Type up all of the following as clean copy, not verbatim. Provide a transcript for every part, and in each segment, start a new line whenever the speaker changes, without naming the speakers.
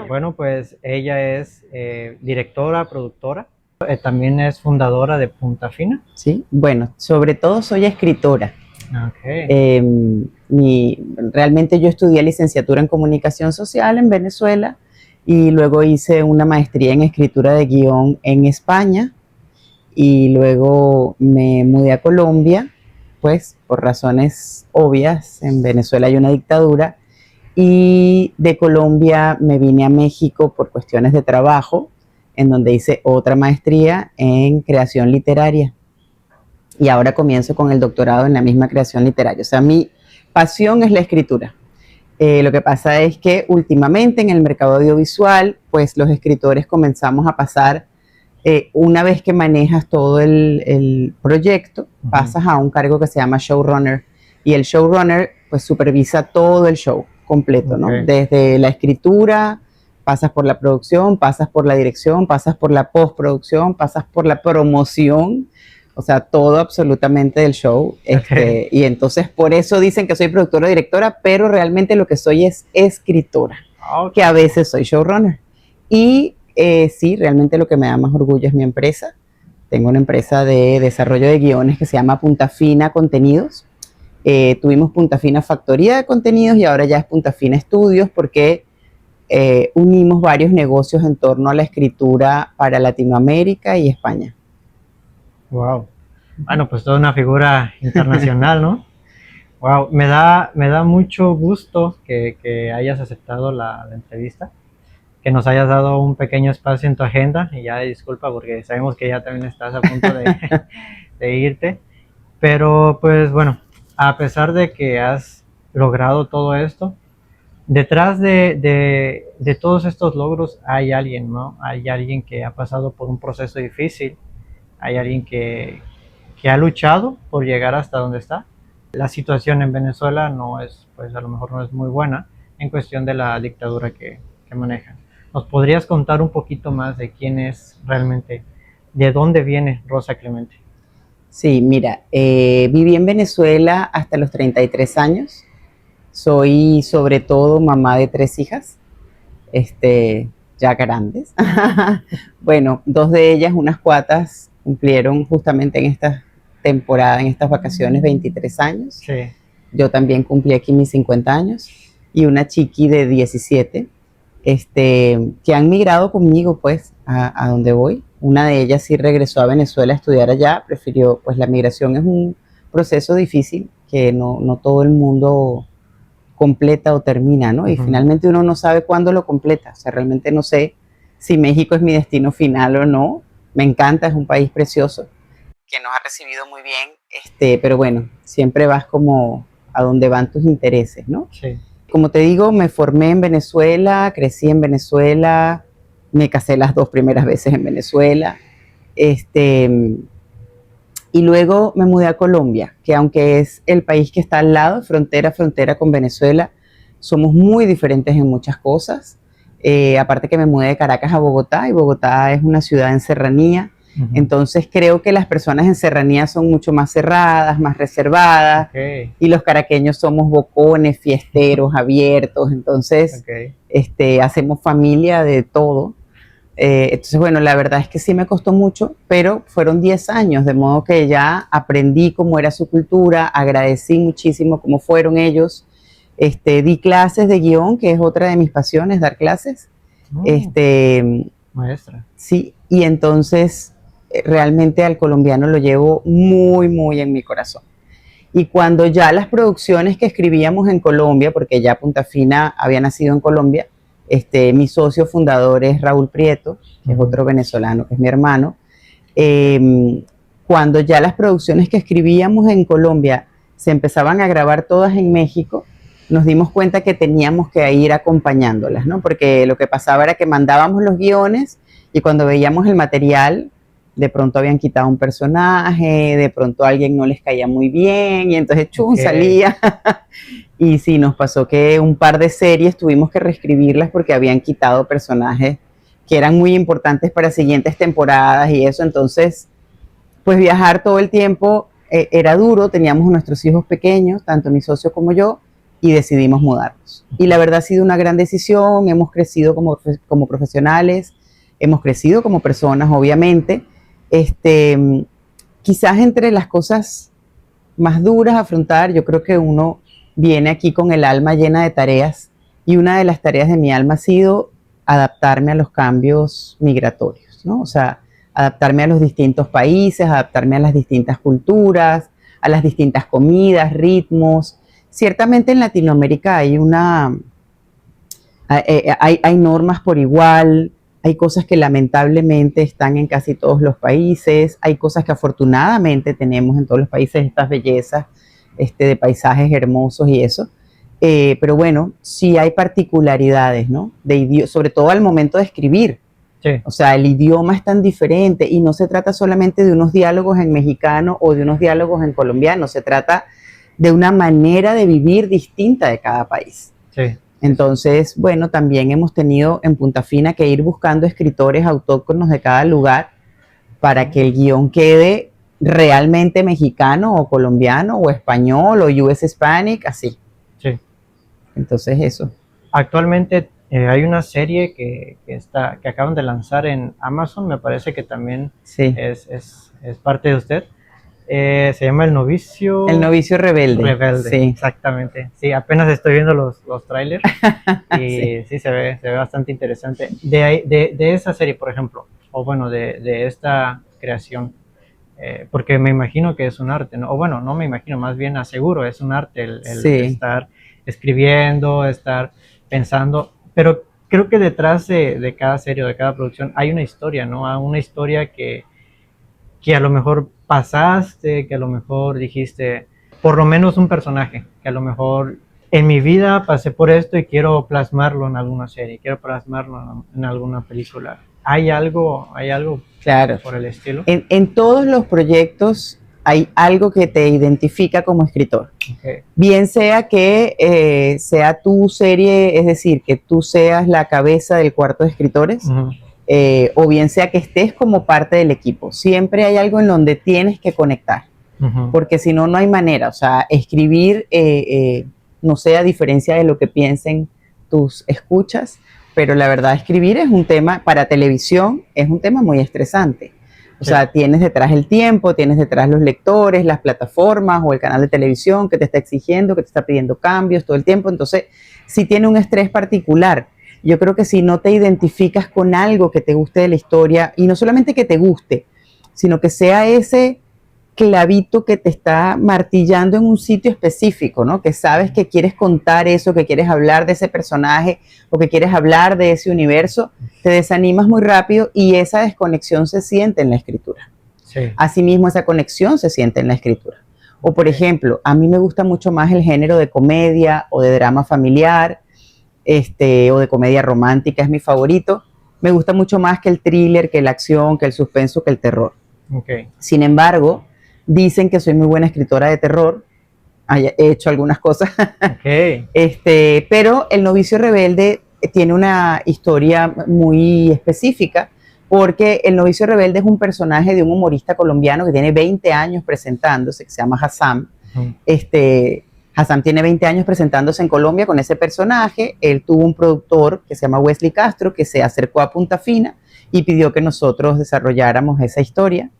Bueno, pues ella es directora, productora, también es fundadora de Punta Fina.
¿Sí? Bueno, sobre todo soy escritora.
Okay.
Realmente yo estudié licenciatura en comunicación social en Venezuela y luego hice una maestría en escritura de guión en España y luego me mudé a Colombia, pues por razones obvias, en Venezuela hay una dictadura, y de Colombia me vine a México por cuestiones de trabajo, en donde hice otra maestría en creación literaria. Y ahora comienzo con el doctorado en la misma creación literaria. O sea, mi pasión es la escritura. Lo que pasa es que últimamente en el mercado audiovisual, pues los escritores comenzamos a pasar, una vez que manejas todo el proyecto, pasas a un cargo que se llama showrunner. Y el showrunner pues supervisa todo el show completo, ¿no? Desde la escritura, pasas por la producción, pasas por la dirección, pasas por la postproducción, pasas por la promoción, o sea, todo absolutamente del show. Y entonces por eso dicen que soy productora o directora, pero realmente lo que soy es escritora, que a veces soy showrunner. Y sí, realmente lo que me da más orgullo es mi empresa. Tengo una empresa de desarrollo de guiones que se llama Punta Fina Contenidos. Tuvimos Punta Fina Factoría de Contenidos y ahora ya es Punta Fina Estudios, porque unimos varios negocios en torno a la escritura para Latinoamérica y España.
Wow. Bueno, pues toda una figura internacional, ¿no? Wow, me da mucho gusto que hayas aceptado la entrevista, que nos hayas dado un pequeño espacio en tu agenda, y ya disculpa porque sabemos que ya también estás a punto de irte, pero pues bueno, a pesar de que has logrado todo esto, detrás de todos estos logros hay alguien, ¿no? Hay alguien que ha pasado por un proceso difícil, hay alguien que ha luchado por llegar hasta donde está. La situación en Venezuela no es, pues a lo mejor no es muy buena en cuestión de la dictadura que manejan. ¿Nos podrías contar un poquito más de quién es realmente, de dónde viene Rosa Clemente?
Sí, mira, viví en Venezuela hasta los 33 años. Soy sobre todo mamá de 3 hijas, ya grandes. Bueno, 2 de ellas, unas cuatas, cumplieron justamente en esta temporada, en estas vacaciones, 23 años.
Sí.
Yo también cumplí aquí mis 50 años. Y una chiqui de 17, que han migrado conmigo, pues, a donde voy. Una de ellas sí regresó a Venezuela a estudiar allá, prefirió, pues la migración es un proceso difícil que no todo el mundo completa o termina, ¿no? Y finalmente uno no sabe cuándo lo completa. O sea, realmente no sé si México es mi destino final o no. Me encanta, es un país precioso que nos ha recibido muy bien, pero bueno, siempre vas como a donde van tus intereses, ¿no?
Sí.
Como te digo, me formé en Venezuela, crecí en Venezuela, me casé las 2 primeras veces en Venezuela, y luego me mudé a Colombia, que aunque es el país que está al lado, frontera a frontera con Venezuela, somos muy diferentes en muchas cosas. Aparte que me mudé de Caracas a Bogotá, y Bogotá es una ciudad en serranía. Entonces creo que las personas en serranía son mucho más cerradas, más reservadas, y los caraqueños somos bocones, fiesteros, abiertos. Entonces hacemos familia de todo. Entonces, bueno, la verdad es que sí me costó mucho, pero fueron 10 años, de modo que ya aprendí cómo era su cultura, agradecí muchísimo cómo fueron ellos. Di clases de guión, que es otra de mis pasiones, dar clases.
Maestra.
Sí, y entonces realmente al colombiano lo llevo muy, muy en mi corazón. Y cuando ya las producciones que escribíamos en Colombia, porque ya Punta Fina había nacido en Colombia, mi socio fundador es Raúl Prieto, que es otro venezolano, que es mi hermano. Cuando ya las producciones que escribíamos en Colombia se empezaban a grabar todas en México, nos dimos cuenta que teníamos que ir acompañándolas, ¿no? Porque lo que pasaba era que mandábamos los guiones y cuando veíamos el material, de pronto habían quitado un personaje, de pronto a alguien no les caía muy bien y entonces salía. Y sí, nos pasó que un par de series tuvimos que reescribirlas porque habían quitado personajes que eran muy importantes para siguientes temporadas y eso. Entonces, pues viajar todo el tiempo era duro, teníamos nuestros hijos pequeños, tanto mi socio como yo, y decidimos mudarnos. Y la verdad ha sido una gran decisión, hemos crecido como profesionales, hemos crecido como personas, obviamente. Quizás entre las cosas más duras a afrontar, yo creo que uno viene aquí con el alma llena de tareas, y una de las tareas de mi alma ha sido adaptarme a los cambios migratorios, ¿no? O sea, adaptarme a los distintos países, adaptarme a las distintas culturas, a las distintas comidas, ritmos. Ciertamente en Latinoamérica hay normas por igual, hay cosas que lamentablemente están en casi todos los países, hay cosas que afortunadamente tenemos en todos los países, estas bellezas de paisajes hermosos y eso. Pero bueno, sí hay particularidades, ¿no? Sobre todo al momento de escribir.
Sí.
O sea, el idioma es tan diferente y no se trata solamente de unos diálogos en mexicano o de unos diálogos en colombiano, se trata de una manera de vivir distinta de cada país.
Sí.
Entonces, bueno, también hemos tenido en Punta Fina que ir buscando escritores autóctonos de cada lugar para que el guión quede realmente mexicano o colombiano o español o US Hispanic, así.
Sí.
Entonces eso.
Actualmente hay una serie que acaban de lanzar en Amazon, me parece que también
Sí.
es parte de usted. Se llama El Novicio.
El Novicio Rebelde.
Rebelde,
sí.
Exactamente. Sí, apenas estoy viendo los trailers y
Sí.
se ve bastante interesante. De esa serie, por ejemplo, o bueno, de esta creación, porque me imagino que es un arte, ¿no? O bueno, no me imagino, más bien aseguro, es un arte el
Sí.
estar escribiendo, estar pensando, pero creo que detrás de cada serie o de cada producción hay una historia, ¿no? Hay una historia que a lo mejor pasaste, que a lo mejor dijiste, por lo menos un personaje, que a lo mejor en mi vida pasé por esto y quiero plasmarlo en alguna serie, quiero plasmarlo en alguna película. ¿Hay algo
Claro.
por el estilo?
En todos los proyectos hay algo que te identifica como escritor.
Okay.
Bien sea que sea tu serie, es decir, que tú seas la cabeza del cuarto de escritores,
Uh-huh.
O bien sea que estés como parte del equipo. Siempre hay algo en donde tienes que conectar,
Uh-huh.
porque si no, no hay manera. O sea, escribir, no sé, a diferencia de lo que piensen tus escuchas, pero la verdad, escribir es un tema, para televisión, es un tema muy estresante. O sea, tienes detrás el tiempo, tienes detrás los lectores, las plataformas o el canal de televisión que te está exigiendo, que te está pidiendo cambios todo el tiempo. Entonces, sí tiene un estrés particular. Yo creo que si no te identificas con algo que te guste de la historia, y no solamente que te guste, sino que sea ese clavito que te está martillando en un sitio específico, ¿no? Que sabes que quieres contar eso, que quieres hablar de ese personaje o que quieres hablar de ese universo, te desanimas muy rápido y esa desconexión se siente en la escritura.
Sí.
Asimismo, esa conexión se siente en la escritura. O por ejemplo, a mí me gusta mucho más el género de comedia o de drama familiar, o de comedia romántica, es mi favorito. Me gusta mucho más que el thriller, que la acción, que el suspenso, que el terror.
Okay.
Sin embargo, dicen que soy muy buena escritora de terror. He hecho algunas cosas.
Okay.
Pero El Novicio Rebelde tiene una historia muy específica, porque El Novicio Rebelde es un personaje de un humorista colombiano que tiene 20 años presentándose, que se llama Hassam. Uh-huh. Hassam tiene 20 años presentándose en Colombia con ese personaje. Él tuvo un productor que se llama Wesley Castro, que se acercó a Punta Fina y pidió que nosotros desarrolláramos esa historia.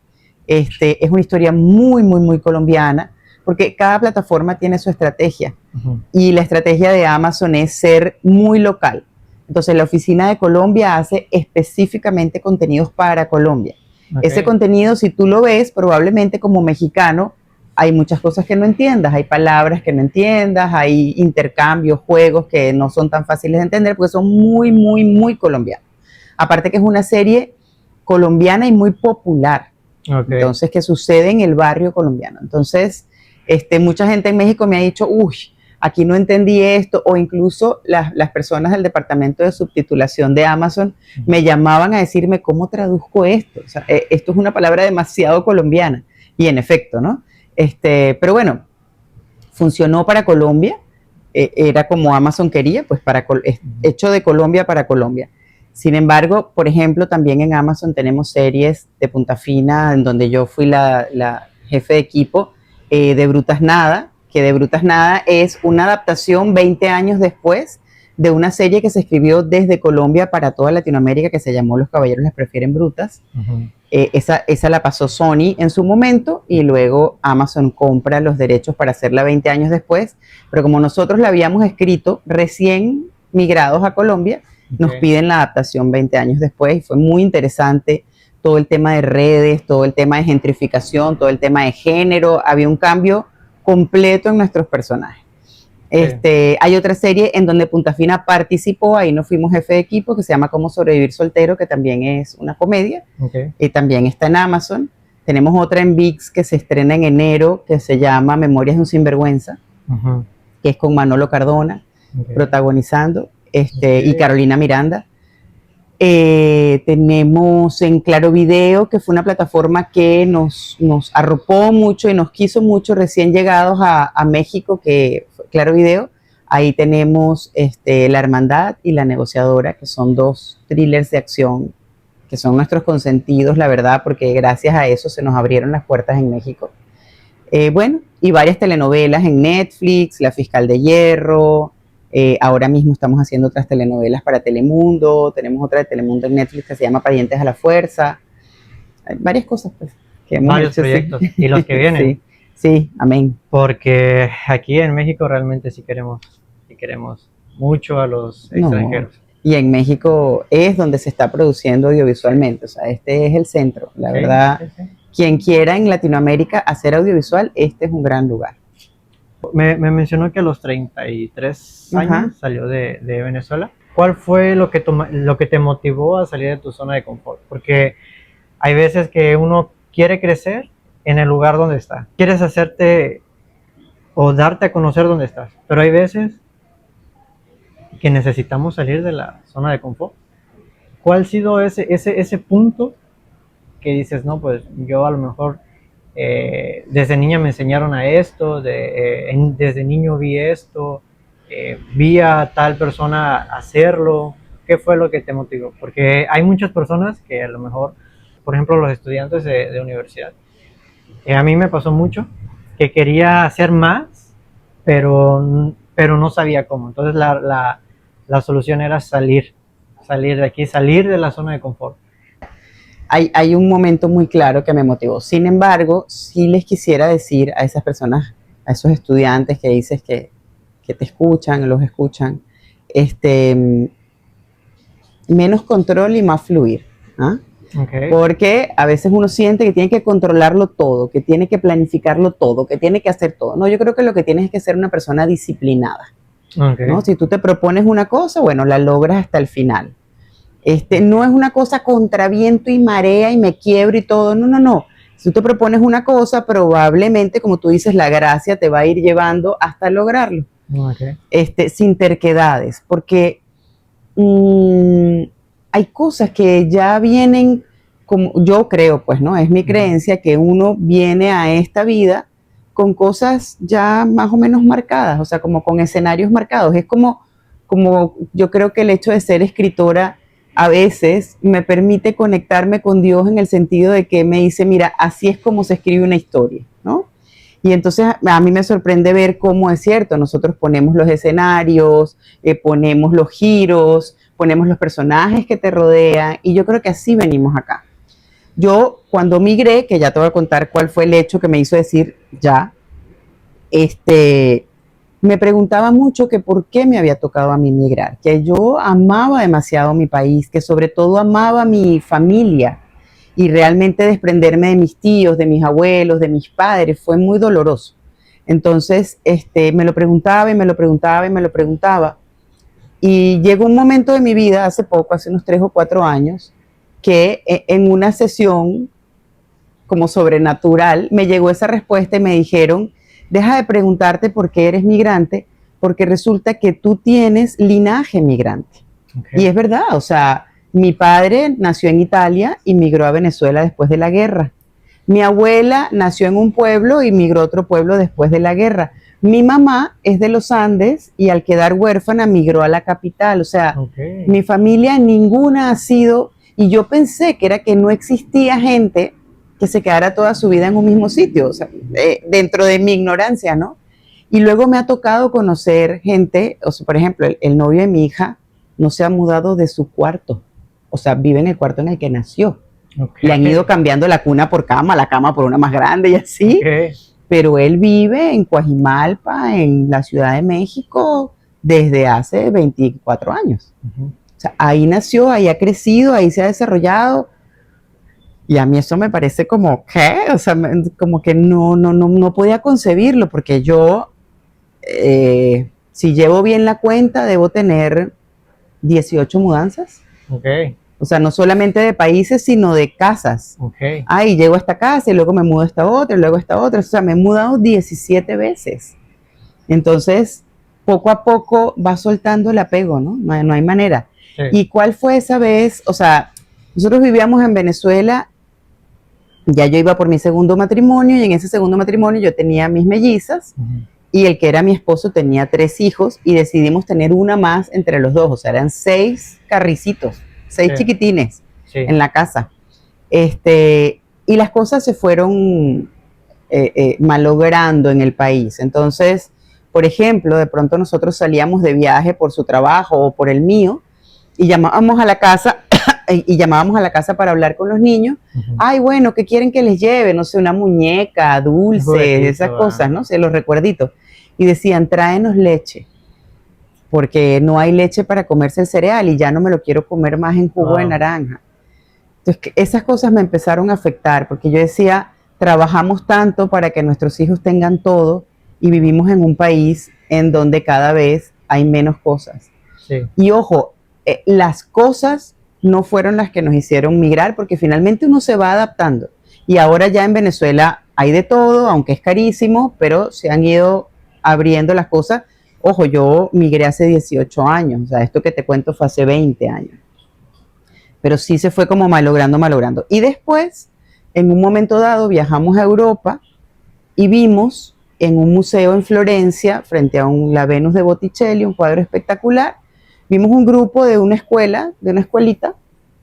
Es una historia muy, muy, muy colombiana, porque cada plataforma tiene su estrategia. Uh-huh. Y la estrategia de Amazon es ser muy local. Entonces, la oficina de Colombia hace específicamente contenidos para Colombia. Okay. Ese contenido, si tú lo ves, probablemente como mexicano, hay muchas cosas que no entiendas, hay palabras que no entiendas, hay intercambios, juegos que no son tan fáciles de entender porque son muy, muy, muy colombianos. Aparte que es una serie colombiana y muy popular. Okay. Entonces, que sucede en el barrio colombiano. Entonces, mucha gente en México me ha dicho, uy, aquí no entendí esto, o incluso las personas del departamento de subtitulación de Amazon me llamaban a decirme, ¿cómo traduzco esto? O sea, esto es una palabra demasiado colombiana. Y en efecto, ¿no? Pero bueno, funcionó para Colombia, era como Amazon quería, pues hecho de Colombia para Colombia. Sin embargo, por ejemplo, también en Amazon tenemos series de Punta Fina, en donde yo fui la jefe de equipo de Brutas Nada, que de Brutas Nada es una adaptación 20 años después de una serie que se escribió desde Colombia para toda Latinoamérica que se llamó Los Caballeros las Prefieren Brutas. Esa la pasó Sony en su momento y luego Amazon compra los derechos para hacerla 20 años después, pero como nosotros la habíamos escrito recién migrados a Colombia, nos piden la adaptación 20 años después y fue muy interesante todo el tema de redes, todo el tema de gentrificación, todo el tema de género, había un cambio completo en nuestros personajes. Hay otra serie en donde Punta Fina participó, ahí nos fuimos jefe de equipo, que se llama Cómo sobrevivir soltero, que también es una comedia, y también está en Amazon. Tenemos otra en ViX que se estrena en enero, que se llama Memorias de un Sinvergüenza, que es con Manolo Cardona, protagonizando, y Carolina Miranda. Tenemos en Claro Video, que fue una plataforma que nos arropó mucho y nos quiso mucho recién llegados a México, que fue Claro Video. Ahí tenemos La Hermandad y La Negociadora, que son dos thrillers de acción que son nuestros consentidos, la verdad, porque gracias a eso se nos abrieron las puertas en México. Bueno, y varias telenovelas en Netflix, La Fiscal de Hierro. Ahora mismo estamos haciendo otras telenovelas para Telemundo, tenemos otra de Telemundo en Netflix que se llama Parientes a la Fuerza. Hay varias cosas, pues. Que hemos
varios
hecho,
proyectos,
sí.
y los que vienen.
Sí, amén.
Porque aquí en México realmente sí queremos mucho a los extranjeros.
Y en México es donde se está produciendo audiovisualmente, o sea, este es el centro, la verdad. Quien quiera en Latinoamérica hacer audiovisual, este es un gran lugar.
Me mencionó que a los 33 años salió de Venezuela. ¿Cuál fue lo que te motivó a salir de tu zona de confort? Porque hay veces que uno quiere crecer en el lugar donde está. Quieres hacerte o darte a conocer donde estás. Pero hay veces que necesitamos salir de la zona de confort. ¿Cuál ha sido ese punto que dices, no, pues yo a lo mejor desde niña me enseñaron a esto, desde niño vi esto, vi a tal persona hacerlo? ¿Qué fue lo que te motivó? Porque hay muchas personas que a lo mejor, por ejemplo, los estudiantes de universidad, a mí me pasó mucho que quería hacer más, pero no sabía cómo. Entonces la solución era salir de aquí, salir de la zona de confort.
Hay un momento muy claro que me motivó. Sin embargo, sí les quisiera decir a esas personas, a esos estudiantes que dices que te escuchan, los escuchan, menos control y más fluir. ¿Ah? Porque a veces uno siente que tiene que controlarlo todo, que tiene que planificarlo todo, que tiene que hacer todo. No, yo creo que lo que tienes es que ser una persona disciplinada. ¿No? Si tú te propones una cosa, bueno, la logras hasta el final. No es una cosa contra viento y marea y me quiebro y todo, no. Si tú te propones una cosa, probablemente, como tú dices, la gracia te va a ir llevando hasta lograrlo. Sin terquedades, porque hay cosas que ya vienen, como yo creo, pues, ¿no? Es mi creencia que uno viene a esta vida con cosas ya más o menos marcadas, o sea, como con escenarios marcados. Es como yo creo que el hecho de ser escritora a veces me permite conectarme con Dios en el sentido de que me dice, mira, así es como se escribe una historia, ¿no? Y entonces a mí me sorprende ver cómo es cierto, nosotros ponemos los escenarios, ponemos los giros, ponemos los personajes que te rodean, y yo creo que así venimos acá. Yo cuando migré, que ya te voy a contar cuál fue el hecho que me hizo decir ya, me preguntaba mucho que por qué me había tocado a mí migrar, que yo amaba demasiado mi país, que sobre todo amaba mi familia, y realmente desprenderme de mis tíos, de mis abuelos, de mis padres, fue muy doloroso. Entonces, me lo preguntaba y me lo preguntaba y me lo preguntaba. Y llegó un momento de mi vida, hace poco, hace unos 3 o 4 años, que en una sesión como sobrenatural me llegó esa respuesta y me dijeron, deja de preguntarte por qué eres migrante, porque resulta que tú tienes linaje migrante. Y es verdad, o sea, mi padre nació en Italia y migró a Venezuela después de la guerra. Mi abuela nació en un pueblo y migró a otro pueblo después de la guerra. Mi mamá es de los Andes y al quedar huérfana migró a la capital. O sea, mi familia ninguna ha sido, y yo pensé que era que no existía gente que se quedara toda su vida en un mismo sitio, o sea, dentro de mi ignorancia, ¿no? Y luego me ha tocado conocer gente, o sea, por ejemplo, el novio de mi hija no se ha mudado de su cuarto, o sea, vive en el cuarto en el que nació.
Okay.
Le han ido cambiando la cuna por cama, la cama por una más grande y así.
Okay.
Pero él vive en Coajimalpa, en la Ciudad de México, desde hace 24 años. O sea, ahí nació, ahí ha crecido, ahí se ha desarrollado. Y a mí eso me parece como, ¿qué? O sea, como que no podía concebirlo, porque yo, si llevo bien la cuenta, debo tener 18 mudanzas.
Okay.
O sea, no solamente de países, sino de casas.
Okay.
Y llego a esta casa y luego me mudo a esta otra y luego a esta otra. O sea, me he mudado 17 veces. Entonces, poco a poco va soltando el apego, ¿no? No hay manera.
Sí.
¿Y cuál fue esa vez? O sea, nosotros vivíamos en Venezuela, ya yo iba por mi segundo matrimonio y en ese segundo matrimonio yo tenía mis mellizas y el que era mi esposo tenía 3 hijos y decidimos tener una más entre los dos. O sea, eran 6 carricitos, 6 chiquitines en la casa. Y las cosas se fueron malogrando en el país. Entonces, por ejemplo, de pronto nosotros salíamos de viaje por su trabajo o por el mío y llamábamos a la casa para hablar con los niños. Ay, bueno, ¿qué quieren que les lleve? No sé, una muñeca, dulces, esas cosas, ¿no? Sé, los recuerditos. Y decían, tráenos leche, porque no hay leche para comerse el cereal y ya no me lo quiero comer más en jugo de naranja. Entonces, esas cosas me empezaron a afectar, porque yo decía, trabajamos tanto para que nuestros hijos tengan todo y vivimos en un país en donde cada vez hay menos cosas. Sí. Y ojo, las cosas no fueron las que nos hicieron migrar, porque finalmente uno se va adaptando. Y ahora ya en Venezuela hay de todo, aunque es carísimo, pero se han ido abriendo las cosas. Ojo, yo migré hace 18 años, o sea, esto que te cuento fue hace 20 años. Pero sí se fue como malogrando. Y después, en un momento dado, viajamos a Europa y vimos en un museo en Florencia, frente a la Venus de Botticelli, un cuadro espectacular, vimos un grupo de una escuela, de una escuelita,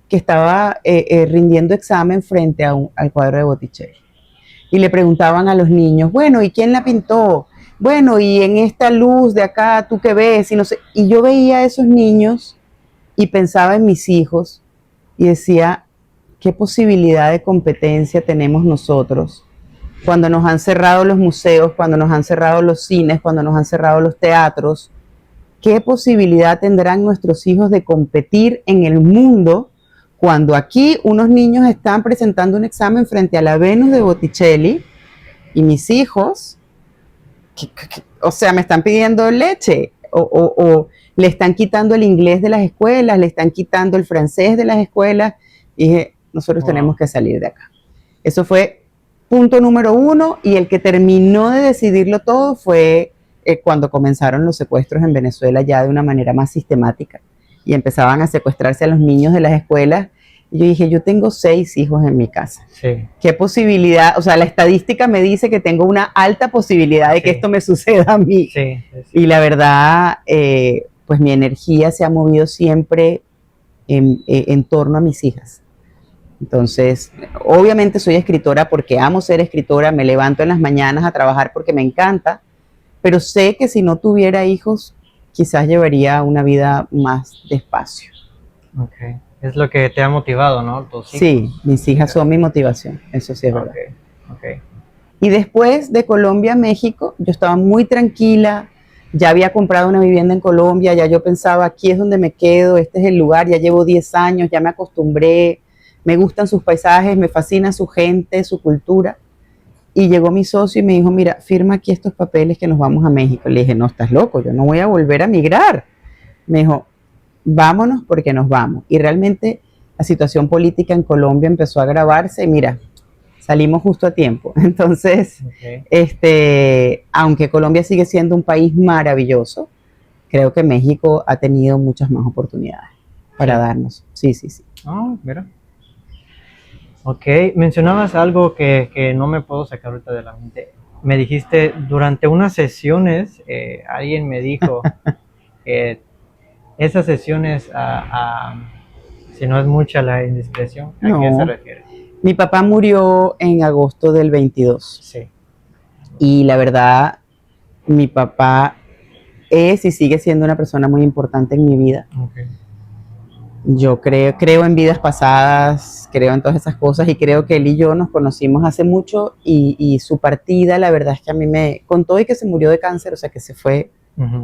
que estaba rindiendo examen frente al cuadro de Botticelli. Y le preguntaban a los niños, bueno, ¿y quién la pintó? Bueno, y en esta luz de acá, ¿tú qué ves? Y no sé. Y yo veía a esos niños y pensaba en mis hijos y decía, ¿qué posibilidad de competencia tenemos nosotros cuando nos han cerrado los museos, cuando nos han cerrado los cines, cuando nos han cerrado los teatros? ¿Qué posibilidad tendrán nuestros hijos de competir en el mundo cuando aquí unos niños están presentando un examen frente a la Venus de Botticelli y mis hijos, o sea, me están pidiendo leche o le están quitando el inglés de las escuelas, le están quitando el francés de las escuelas? Y dije, nosotros tenemos que salir de acá. Eso fue punto número 1, y el que terminó de decidirlo todo fue cuando comenzaron los secuestros en Venezuela ya de una manera más sistemática y empezaban a secuestrarse a los niños de las escuelas. Y yo dije, yo tengo 6 hijos en mi casa. Sí. ¿Qué posibilidad? O sea, la estadística me dice que tengo una alta posibilidad de que esto me suceda a mí. Sí. Y la verdad, pues mi energía se ha movido siempre en torno a mis hijas. Entonces, obviamente soy escritora porque amo ser escritora, me levanto en las mañanas a trabajar porque me encanta, pero sé que si no tuviera hijos, quizás llevaría una vida más despacio.
Okay. Es lo que te ha motivado, ¿no? ¿Tus hijos?
Sí, mis hijas son mi motivación, eso sí es verdad. Okay. Y después de Colombia a México, yo estaba muy tranquila, ya había comprado una vivienda en Colombia, ya yo pensaba, aquí es donde me quedo, este es el lugar, ya llevo 10 años, ya me acostumbré, me gustan sus paisajes, me fascina su gente, su cultura. Y llegó mi socio y me dijo, mira, firma aquí estos papeles que nos vamos a México. Le dije, no, estás loco, yo no voy a volver a migrar. Me dijo, vámonos porque nos vamos. Y realmente la situación política en Colombia empezó a agravarse y mira, salimos justo a tiempo. Entonces, aunque Colombia sigue siendo un país maravilloso, creo que México ha tenido muchas más oportunidades para darnos. Sí.
Oh, mira. Ok, mencionabas algo que no me puedo sacar ahorita de la mente. Me dijiste, durante unas sesiones, alguien me dijo que esas sesiones, si no es mucha la indiscreción, ¿a qué se refiere?
Mi papá murió en agosto del 22. Sí. Y la verdad, Mi papá es y sigue siendo una persona muy importante en mi vida.
Okay.
Yo creo en vidas pasadas, creo en todas esas cosas y creo que él y yo nos conocimos hace mucho y su partida, la verdad es que a mí me contó y que se murió de cáncer, o sea que se fue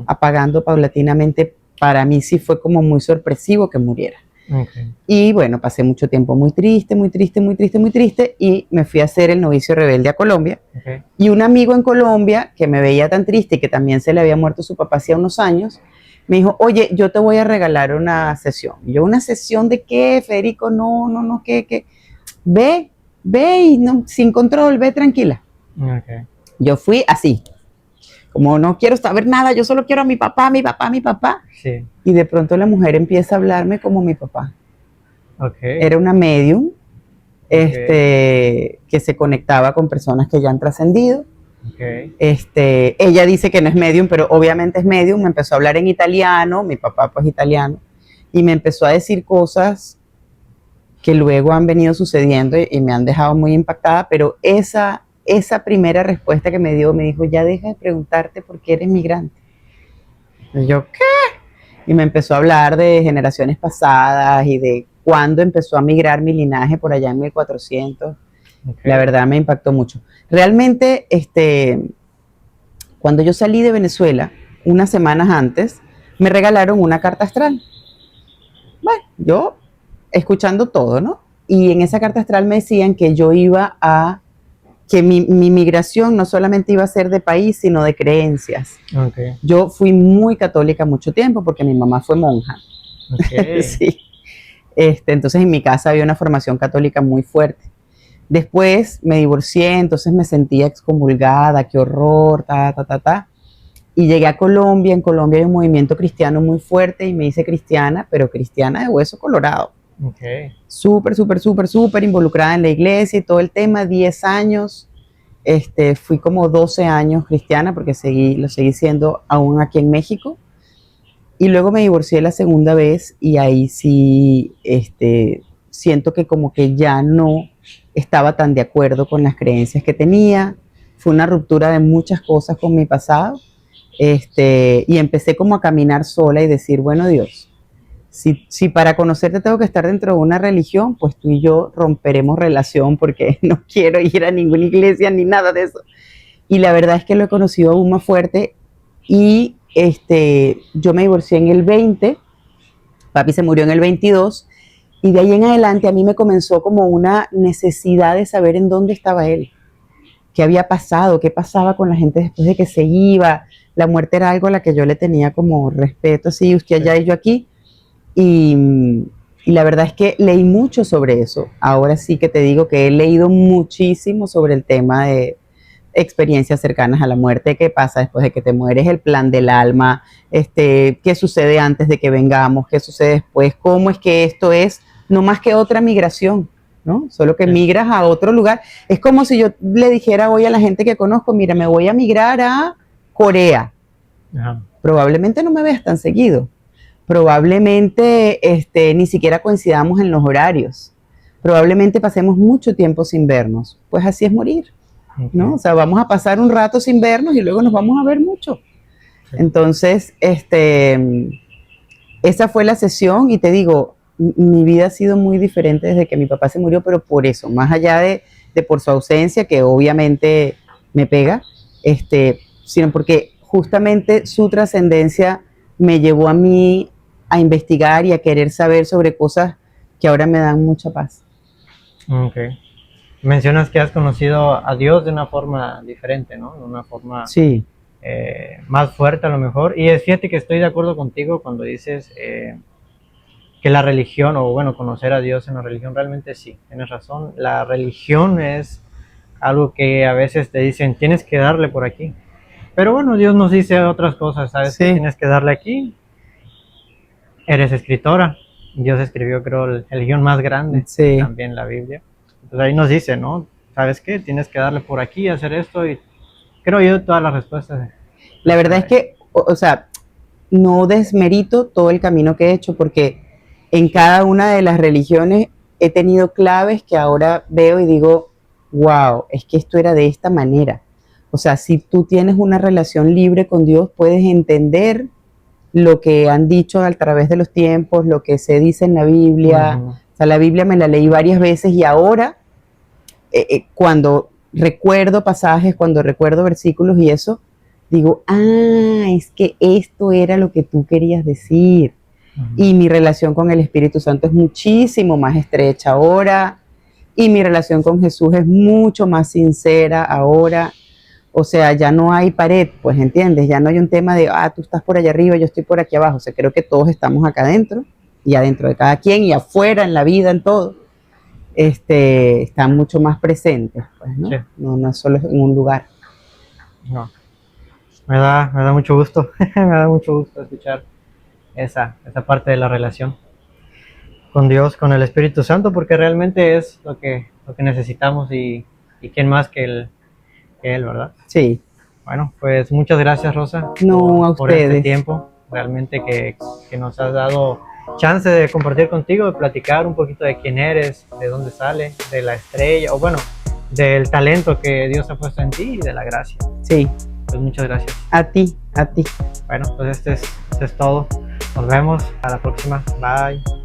apagando paulatinamente. Para mí sí fue como muy sorpresivo que muriera.
Okay.
Y bueno, pasé mucho tiempo muy triste, muy triste, muy triste, muy triste y me fui a hacer el novicio rebelde a Colombia.
Okay.
Y un amigo en Colombia que me veía tan triste y que también se le había muerto su papá hacía unos años, me dijo, oye, yo te voy a regalar una sesión. Y yo, ¿una sesión de qué, Federico? No, ¿qué? Ve y no, sin control, ve tranquila.
Okay.
Yo fui así, como no quiero saber nada, yo solo quiero a mi papá.
Sí.
Y de pronto la mujer empieza a hablarme como mi papá.
Okay.
Era una medium que se conectaba con personas que ya han trascendido.
Okay.
Ella dice que no es medium, pero obviamente es medium. Me empezó a hablar en italiano, mi papá pues italiano, y me empezó a decir cosas que luego han venido sucediendo y me han dejado muy impactada, pero esa primera respuesta que me dio, me dijo, ya deja de preguntarte por qué eres migrante. Y yo, ¿qué? Y me empezó a hablar de generaciones pasadas y de cuándo empezó a migrar mi linaje por allá en 1400. Okay. La verdad me impactó mucho. Realmente, cuando yo salí de Venezuela, unas semanas antes, me regalaron una carta astral. Bueno, yo escuchando todo, ¿no? Y en esa carta astral me decían que yo iba a, que mi migración no solamente iba a ser de país, sino de creencias.
Okay.
Yo fui muy católica mucho tiempo porque mi mamá fue monja.
Okay.
Sí. Entonces en mi casa había una formación católica muy fuerte. Después me divorcié, entonces me sentía excomulgada, qué horror, Y llegué a Colombia, en Colombia hay un movimiento cristiano muy fuerte y me hice cristiana, pero cristiana de hueso colorado.
Okay.
Súper involucrada en la iglesia y todo el tema, 10 años. Fui como 12 años cristiana porque lo seguí siendo aún aquí en México. Y luego me divorcié la segunda vez y ahí sí siento que como que ya no estaba tan de acuerdo con las creencias que tenía. Fue una ruptura de muchas cosas con mi pasado. Y empecé como a caminar sola y decir, bueno, Dios, si para conocerte tengo que estar dentro de una religión, pues tú y yo romperemos relación porque no quiero ir a ninguna iglesia ni nada de eso. Y la verdad es que lo he conocido aún más fuerte y yo me divorcié en el 20, papi se murió en el 22 y de ahí en adelante a mí me comenzó como una necesidad de saber en dónde estaba él, qué había pasado, qué pasaba con la gente después de que se iba. La muerte era algo a la que yo le tenía como respeto, así, usted allá y yo aquí. Y la verdad es que leí mucho sobre eso. Ahora sí que te digo que he leído muchísimo sobre el tema de experiencias cercanas a la muerte, qué pasa después de que te mueres, el plan del alma, qué sucede antes de que vengamos, qué sucede después, cómo es que esto es no más que otra migración, ¿no? Solo que migras a otro lugar. Es como si yo le dijera hoy a la gente que conozco, mira, me voy a migrar a Corea. Ajá. Probablemente no me veas tan seguido. Probablemente ni siquiera coincidamos en los horarios. Probablemente pasemos mucho tiempo sin vernos. Pues así es morir, ¿no? O sea, vamos a pasar un rato sin vernos y luego nos vamos a ver mucho. Sí. Entonces, esa fue la sesión y te digo, mi vida ha sido muy diferente desde que mi papá se murió, pero por eso, más allá de por su ausencia, que obviamente me pega, sino porque justamente su trascendencia me llevó a mí a investigar y a querer saber sobre cosas que ahora me dan mucha paz.
Okay. Mencionas que has conocido a Dios de una forma diferente, ¿no? De una forma
sí.
Más fuerte a lo mejor. Y fíjate que estoy de acuerdo contigo cuando dices que la religión, o bueno, conocer a Dios en la religión, realmente sí, tienes razón. La religión es algo que a veces te dicen, tienes que darle por aquí. Pero bueno, Dios nos dice otras cosas, ¿sabes? Sí. Que tienes que darle aquí. Eres escritora. Dios escribió, creo, el guión más grande, sí. También la Biblia. Entonces ahí nos dice, ¿no? ¿Sabes qué? Tienes que darle por aquí, hacer esto, y creo yo todas las respuestas.
La verdad es que, o sea, no desmerito todo el camino que he hecho, porque en cada una de las religiones he tenido claves que ahora veo y digo, wow, es que esto era de esta manera. O sea, si tú tienes una relación libre con Dios, puedes entender lo que han dicho a través de los tiempos, lo que se dice en la Biblia.
Ujú.
O sea, la Biblia me la leí varias veces y ahora, cuando recuerdo pasajes, cuando recuerdo versículos y eso, digo, es que esto era lo que tú querías decir. Y mi relación con el Espíritu Santo es muchísimo más estrecha ahora, y mi relación con Jesús es mucho más sincera ahora. O sea, ya no hay pared, pues, ¿entiendes? Ya no hay un tema de, tú estás por allá arriba, yo estoy por aquí abajo. O sea, creo que todos estamos acá adentro, y adentro de cada quien, y afuera, en la vida, en todo, están mucho más presentes, pues, ¿no?
Sí,
No es solo en un lugar.
no. Me da mucho gusto, me da mucho gusto escuchar esa parte de la relación con Dios, con el Espíritu Santo, porque realmente es lo que necesitamos y quién más que Él, ¿verdad?
Sí.
Bueno, pues muchas gracias, Rosa,
No, a
por este
ustedes.
tiempo, realmente que nos has dado chance de compartir contigo, de platicar un poquito de quién eres, de dónde sale, de la estrella, o bueno, del talento que Dios ha puesto en ti y de la gracia.
Sí.
Pues muchas gracias.
A ti, a ti.
Bueno, pues este es todo. Nos vemos. A la próxima. Bye.